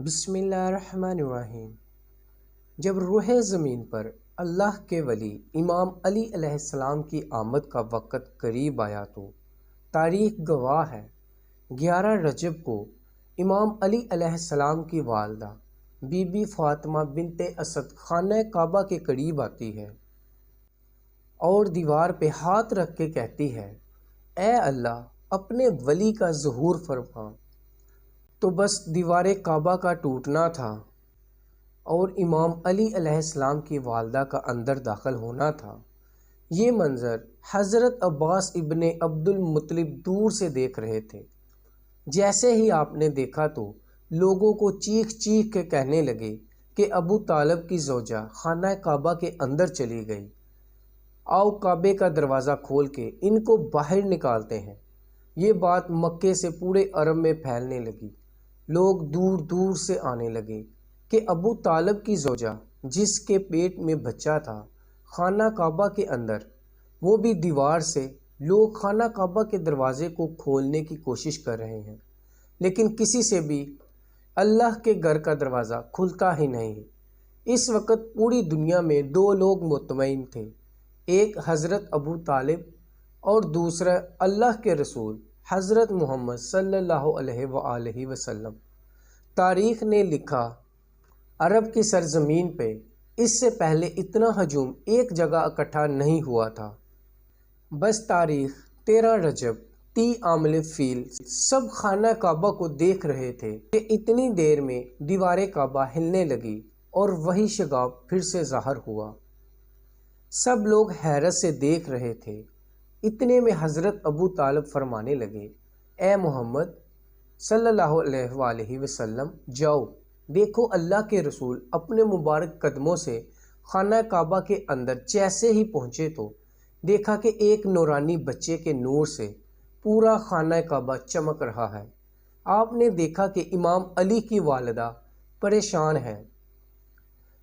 بسم اللہ الرحمن الرحیم۔ جب روح زمین پر اللہ کے ولی امام علی علیہ السلام کی آمد کا وقت قریب آیا تو تاریخ گواہ ہے 11 رجب کو امام علی علیہ السلام کی والدہ بی بی فاطمہ بنت اسد خانہ کعبہ کے قریب آتی ہے اور دیوار پہ ہاتھ رکھ کے کہتی ہے، اے اللہ اپنے ولی کا ظہور فرما۔ تو بس دیوار کعبہ کا ٹوٹنا تھا اور امام علی علیہ السلام کی والدہ کا اندر داخل ہونا تھا۔ یہ منظر حضرت عباس ابن عبد المطلب دور سے دیکھ رہے تھے۔ جیسے ہی آپ نے دیکھا تو لوگوں کو چیخ چیخ کے کہنے لگے کہ ابو طالب کی زوجہ خانہ کعبہ کے اندر چلی گئی، آؤ کعبے کا دروازہ کھول کے ان کو باہر نکالتے ہیں۔ یہ بات مکے سے پورے عرب میں پھیلنے لگی۔ لوگ دور دور سے آنے لگے کہ ابو طالب کی زوجہ جس کے پیٹ میں بچہ تھا خانہ کعبہ کے اندر، وہ بھی دیوار سے۔ لوگ خانہ کعبہ کے دروازے کو کھولنے کی کوشش کر رہے ہیں، لیکن کسی سے بھی اللہ کے گھر کا دروازہ کھلتا ہی نہیں۔ اس وقت پوری دنیا میں 2 لوگ مطمئن تھے، ایک حضرت ابو طالب اور دوسرا اللہ کے رسول حضرت محمد صلی اللہ علیہ وآلہ وسلم۔ تاریخ نے لکھا، عرب کی سرزمین پہ اس سے پہلے اتنا ہجوم ایک جگہ اکٹھا نہیں ہوا تھا۔ بس تاریخ 13 رجب 30 عامل فیل سب خانہ کعبہ کو دیکھ رہے تھے کہ اتنی دیر میں دیوار کعبہ ہلنے لگی اور وہی شگاف پھر سے ظاہر ہوا۔ سب لوگ حیرت سے دیکھ رہے تھے۔ اتنے میں حضرت ابو طالب فرمانے لگے، اے محمد صلی اللہ علیہ وآلہ وسلم، جاؤ دیکھو اللہ کے رسول اپنے مبارک قدموں سے خانہ کعبہ کے اندر جیسے ہی پہنچے تو دیکھا کہ ایک نورانی بچے کے نور سے پورا خانہ کعبہ چمک رہا ہے۔ آپ نے دیکھا کہ امام علی کی والدہ پریشان ہے۔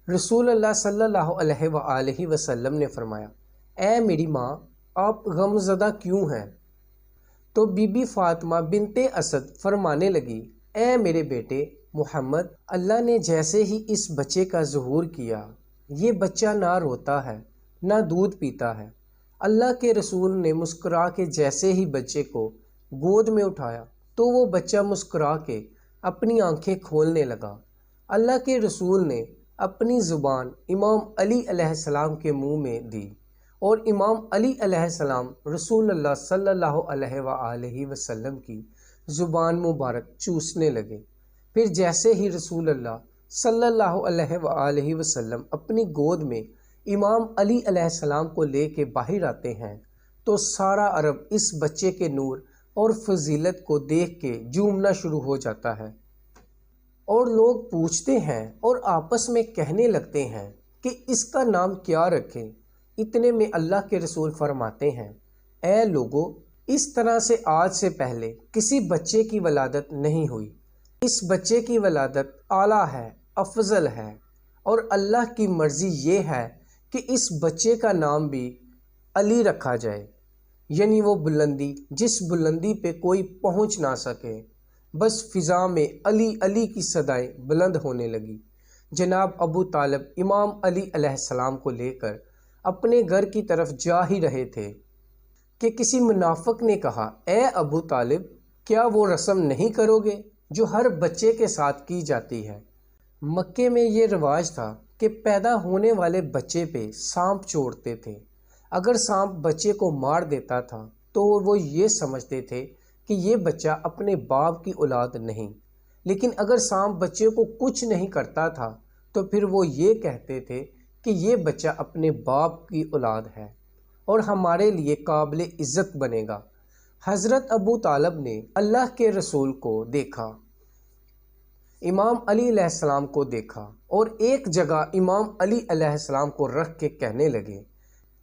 رسول اللہ صلی اللہ علیہ وآلہ وسلم نے فرمایا، اے میری ماں، آپ غم زدہ کیوں ہیں؟ تو بی بی فاطمہ بنت اسد فرمانے لگی، اے میرے بیٹے محمد، اللہ نے جیسے ہی اس بچے کا ظہور کیا، یہ بچہ نہ روتا ہے نہ دودھ پیتا ہے۔ اللہ کے رسول نے مسکرا کے جیسے ہی بچے کو گود میں اٹھایا تو وہ بچہ مسکرا کے اپنی آنکھیں کھولنے لگا۔ اللہ کے رسول نے اپنی زبان امام علی علیہ السلام کے منہ میں دی اور امام علی علیہ السلام رسول اللہ صلی اللہ علیہ وآلہ وسلم کی زبان مبارک چوسنے لگے۔ پھر جیسے ہی رسول اللہ صلی اللہ علیہ وآلہ وسلم اپنی گود میں امام علی علیہ السلام کو لے کے باہر آتے ہیں تو سارا عرب اس بچے کے نور اور فضیلت کو دیکھ کے جھومنا شروع ہو جاتا ہے، اور لوگ پوچھتے ہیں اور آپس میں کہنے لگتے ہیں کہ اس کا نام کیا رکھیں۔ اتنے میں اللہ کے رسول فرماتے ہیں، اے لوگو، اس طرح سے آج سے پہلے کسی بچے کی ولادت نہیں ہوئی۔ اس بچے کی ولادت اعلیٰ ہے، افضل ہے، اور اللہ کی مرضی یہ ہے کہ اس بچے کا نام بھی علی رکھا جائے، یعنی وہ بلندی جس بلندی پہ کوئی پہنچ نہ سکے۔ بس فضا میں علی علی کی صدائیں بلند ہونے لگی۔ جناب ابو طالب امام علی علیہ السلام کو لے کر اپنے گھر کی طرف جا ہی رہے تھے کہ کسی منافق نے کہا، اے ابو طالب، کیا وہ رسم نہیں کرو گے جو ہر بچے کے ساتھ کی جاتی ہے؟ مکے میں یہ رواج تھا کہ پیدا ہونے والے بچے پہ سانپ چھوڑتے تھے۔ اگر سانپ بچے کو مار دیتا تھا تو وہ یہ سمجھتے تھے کہ یہ بچہ اپنے باپ کی اولاد نہیں، لیکن اگر سانپ بچے کو کچھ نہیں کرتا تھا تو پھر وہ یہ کہتے تھے کہ یہ بچہ اپنے باپ کی اولاد ہے اور ہمارے لیے قابل عزت بنے گا۔ حضرت ابو طالب نے اللہ کے رسول کو دیکھا، امام علی علیہ السلام کو دیکھا، اور ایک جگہ امام علی علیہ السلام کو رکھ کے کہنے لگے،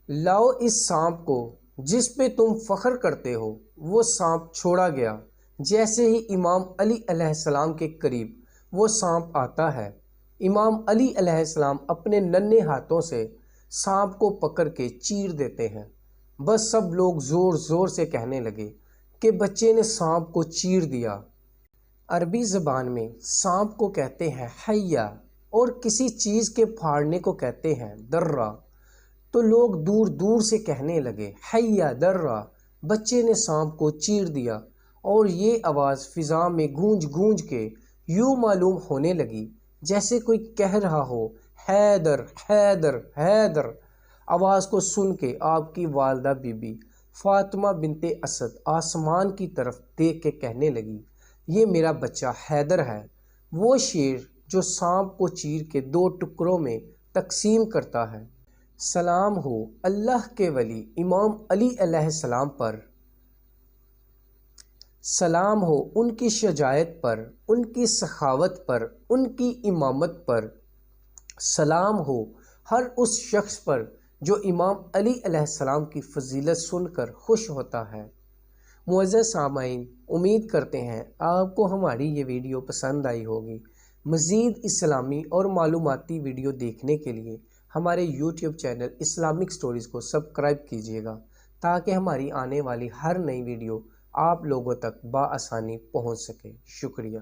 لاؤ اس سانپ کو جس پہ تم فخر کرتے ہو۔ وہ سانپ چھوڑا گیا۔ جیسے ہی امام علی علیہ السلام کے قریب وہ سانپ آتا ہے، امام علی علیہ السلام اپنے ننھے ہاتھوں سے سانپ کو پکڑ کے چیر دیتے ہیں۔ بس سب لوگ زور زور سے کہنے لگے کہ بچے نے سانپ کو چیر دیا۔ عربی زبان میں سانپ کو کہتے ہیں حیا اور کسی چیز کے پھاڑنے کو کہتے ہیں درہ۔ تو لوگ دور دور سے کہنے لگے حیا درہ، بچے نے سانپ کو چیر دیا، اور یہ آواز فضا میں گونج گونج کے یوں معلوم ہونے لگی جیسے کوئی کہہ رہا ہو حیدر حیدر حیدر۔ آواز کو سن کے آپ کی والدہ بی بی فاطمہ بنت اسد آسمان کی طرف دیکھ کے کہنے لگی یہ میرا بچہ حیدر ہے، وہ شیر جو سانپ کو چیر کے 2 ٹکڑوں میں تقسیم کرتا ہے۔ سلام ہو اللہ کے ولی امام علی علیہ السلام پر، سلام ہو ان کی شجاعت پر، ان کی سخاوت پر، ان کی امامت پر، سلام ہو ہر اس شخص پر جو امام علی علیہ السلام کی فضیلت سن کر خوش ہوتا ہے۔ معزز سامعین، امید کرتے ہیں آپ کو ہماری یہ ویڈیو پسند آئی ہوگی۔ مزید اسلامی اور معلوماتی ویڈیو دیکھنے کے لیے ہمارے یوٹیوب چینل اسلامک سٹوریز کو سبسکرائب کیجیے گا تاکہ ہماری آنے والی ہر نئی ویڈیو آپ لوگوں تک بآسانی پہنچ سکے۔ شکریہ۔